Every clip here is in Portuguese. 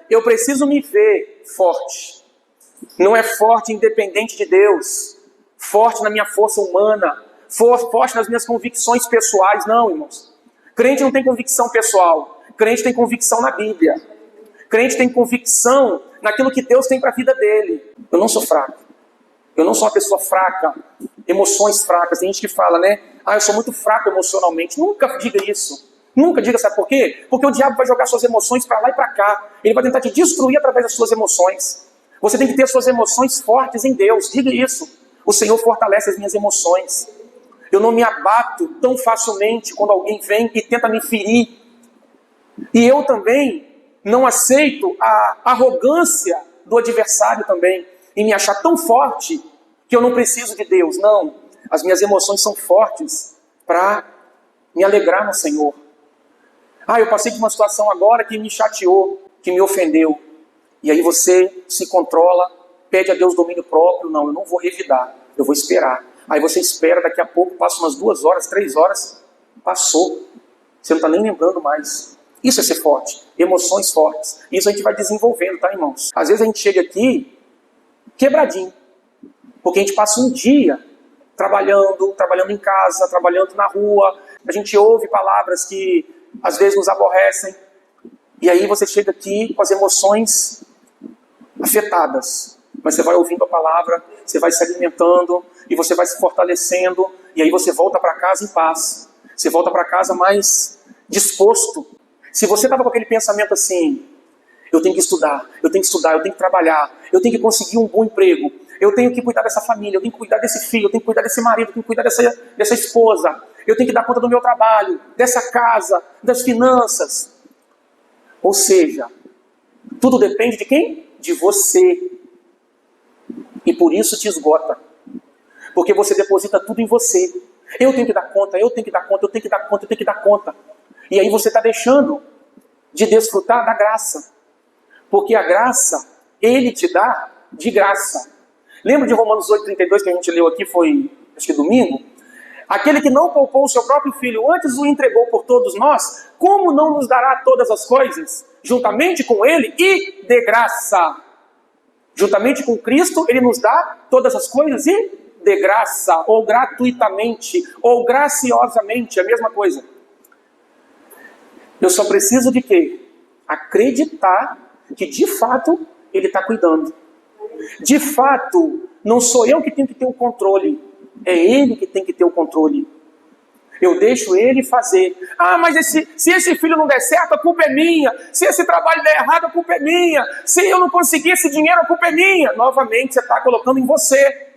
eu preciso me ver forte. Não é forte independente de Deus, forte na minha força humana, forte nas minhas convicções pessoais. Não, irmãos. Crente não tem convicção pessoal. Crente tem convicção na Bíblia. Crente tem convicção naquilo que Deus tem para a vida dele. Eu não sou fraco. Eu não sou uma pessoa fraca, emoções fracas. Tem gente que fala, né? Eu sou muito fraco emocionalmente. Nunca diga isso. Nunca diga, sabe por quê? Porque o diabo vai jogar suas emoções para lá e para cá. Ele vai tentar te destruir através das suas emoções. Você tem que ter suas emoções fortes em Deus. Diga isso. O Senhor fortalece as minhas emoções. Eu não me abato tão facilmente quando alguém vem e tenta me ferir. E eu também não aceito a arrogância do adversário também, e me achar tão forte que eu não preciso de Deus. Não, as minhas emoções são fortes para me alegrar no Senhor. Eu passei por uma situação agora que me chateou, que me ofendeu. E aí você se controla, pede a Deus domínio próprio. Não, eu não vou revidar, eu vou esperar. Aí você espera, daqui a pouco passa umas 2 horas, 3 horas, passou. Você não está nem lembrando mais. Isso é ser forte, emoções fortes. Isso a gente vai desenvolvendo, tá, irmãos? Às vezes a gente chega aqui quebradinho, porque a gente passa um dia trabalhando em casa, trabalhando na rua. A gente ouve palavras que às vezes nos aborrecem. E aí você chega aqui com as emoções afetadas. Mas você vai ouvindo a palavra, você vai se alimentando e você vai se fortalecendo. E aí você volta para casa em paz. Você volta para casa mais disposto. Se você estava com aquele pensamento assim, eu tenho que estudar, eu tenho que trabalhar, eu tenho que conseguir um bom emprego, eu tenho que cuidar dessa família, eu tenho que cuidar desse filho, eu tenho que cuidar desse marido, eu tenho que cuidar dessa esposa, eu tenho que dar conta do meu trabalho, dessa casa, das finanças. Ou seja, tudo depende de quem? De você. E por isso te esgota. Porque você deposita tudo em você. Eu tenho que dar conta, eu tenho que dar conta, eu tenho que dar conta, eu tenho que dar conta. E aí você está deixando de desfrutar da graça. Porque a graça, Ele te dá de graça. Lembra de Romanos 8,32 que a gente leu aqui, foi, acho que domingo? Aquele que não poupou o seu próprio filho, antes o entregou por todos nós, como não nos dará todas as coisas? Juntamente com Ele e de graça. Juntamente com Cristo, Ele nos dá todas as coisas e de graça, ou gratuitamente, ou graciosamente, a mesma coisa. Eu só preciso de quê? Acreditar que de fato Ele está cuidando. De fato, não sou eu que tenho que ter o controle, é Ele que tem que ter o controle. Eu deixo Ele fazer. Mas se esse filho não der certo, a culpa é minha. Se esse trabalho der errado, a culpa é minha. Se eu não conseguir esse dinheiro, a culpa é minha. Novamente, você está colocando em você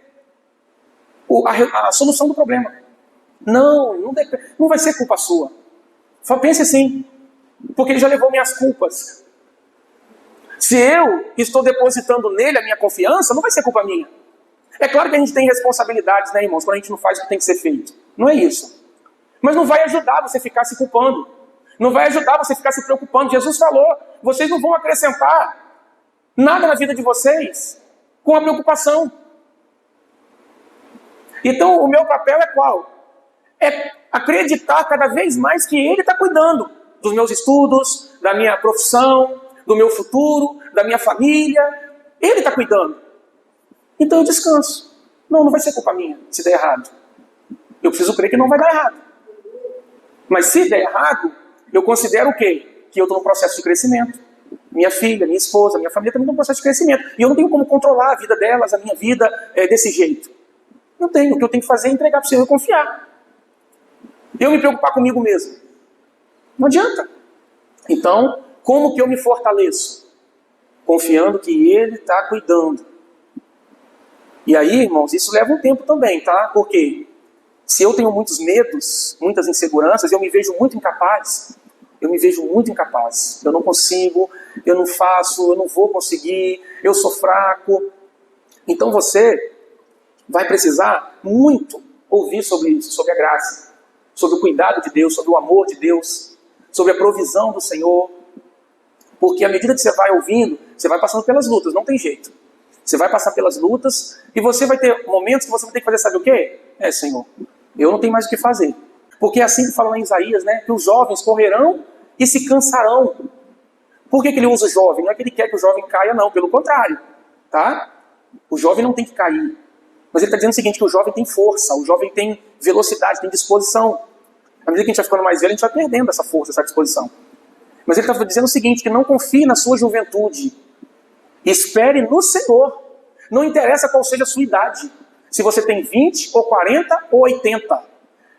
a solução do problema. Não vai ser culpa sua. Só pense assim, porque Ele já levou minhas culpas. Se eu estou depositando nele a minha confiança, não vai ser culpa minha. É claro que a gente tem responsabilidades, né, irmãos, quando a gente não faz o que tem que ser feito. Não é isso. Mas não vai ajudar você ficar se culpando. Não vai ajudar você ficar se preocupando. Jesus falou, vocês não vão acrescentar nada na vida de vocês com a preocupação. Então, o meu papel é qual? É acreditar cada vez mais que Ele está cuidando dos meus estudos, da minha profissão, do meu futuro, da minha família. Ele está cuidando. Então eu descanso. Não vai ser culpa minha se der errado. Eu preciso crer que não vai dar errado. Mas se der errado, eu considero o quê? Que eu estou num processo de crescimento. Minha filha, minha esposa, minha família também estão num processo de crescimento. E eu não tenho como controlar a vida delas, a minha vida desse jeito. Não tenho. O que eu tenho que fazer é entregar para o Senhor e confiar. Eu me preocupar comigo mesmo. Não adianta. Então, como que eu me fortaleço? Confiando que Ele está cuidando. E aí, irmãos, isso leva um tempo também, tá? Porque se eu tenho muitos medos, muitas inseguranças, eu me vejo muito incapaz. Eu não consigo, eu não faço, eu não vou conseguir, eu sou fraco. Então você vai precisar muito ouvir sobre isso, sobre a graça, sobre o cuidado de Deus, sobre o amor de Deus, sobre a provisão do Senhor. Porque à medida que você vai ouvindo, você vai passando pelas lutas, não tem jeito. Você vai passar pelas lutas e você vai ter momentos que você vai ter que fazer, sabe o quê? Senhor, eu não tenho mais o que fazer. Porque é assim que fala lá em Isaías, né? Que os jovens correrão e se cansarão. Por que ele usa o jovem? Não é que ele quer que o jovem caia, não. Pelo contrário. Tá? O jovem não tem que cair. Mas ele está dizendo o seguinte, que o jovem tem força, o jovem tem velocidade, tem disposição. À medida que a gente vai ficando mais velho, a gente vai perdendo essa força, essa disposição. Mas ele está dizendo o seguinte, que não confie na sua juventude. Espere no Senhor. Não interessa qual seja a sua idade. Se você tem 20, ou 40, ou 80.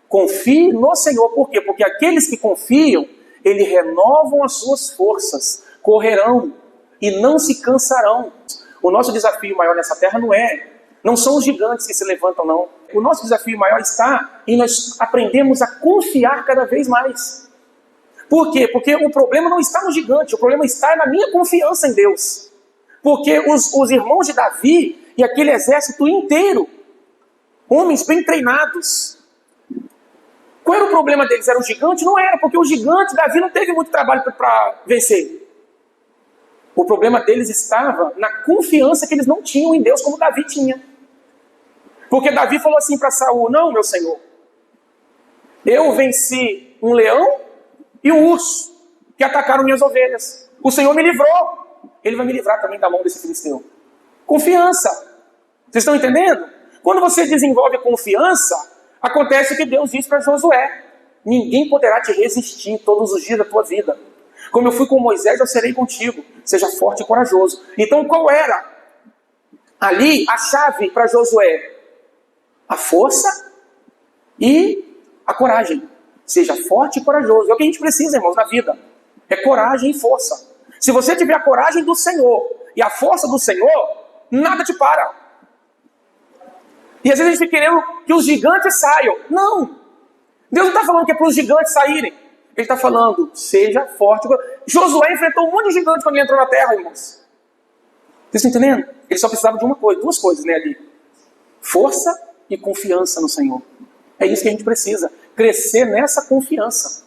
Confie no Senhor. Por quê? Porque aqueles que confiam, eles renovam as suas forças, correrão e não se cansarão. O nosso desafio maior nessa terra não são os gigantes que se levantam, não. O nosso desafio maior está em nós aprendemos a confiar cada vez mais. Por quê? Porque o problema não está no gigante, o problema está na minha confiança em Deus. Porque os irmãos de Davi e aquele exército inteiro, homens bem treinados, qual era o problema deles? Era o gigante? Não era, porque o gigante, Davi não teve muito trabalho para vencer. O problema deles estava na confiança que eles não tinham em Deus como Davi tinha. Porque Davi falou assim para Saul, não, meu senhor, eu venci um leão e um urso que atacaram minhas ovelhas. O Senhor me livrou. Ele vai me livrar também da mão desse filisteu. Confiança. Vocês estão entendendo? Quando você desenvolve confiança, acontece o que Deus disse para Josué. Ninguém poderá te resistir todos os dias da tua vida. Como eu fui com Moisés, eu serei contigo. Seja forte e corajoso. Então qual era ali a chave para Josué? A força e a coragem. Seja forte e corajoso. É o que a gente precisa, irmãos, na vida. É coragem e força. Se você tiver a coragem do Senhor e a força do Senhor, nada te para. E às vezes a gente fica querendo que os gigantes saiam. Não! Deus não está falando que é para os gigantes saírem. Ele está falando, seja forte. Josué enfrentou um monte de gigantes quando ele entrou na terra, irmãos. Vocês estão entendendo? Ele só precisava de uma coisa, duas coisas, né, ali. Força e confiança no Senhor. É isso que a gente precisa. Crescer nessa confiança.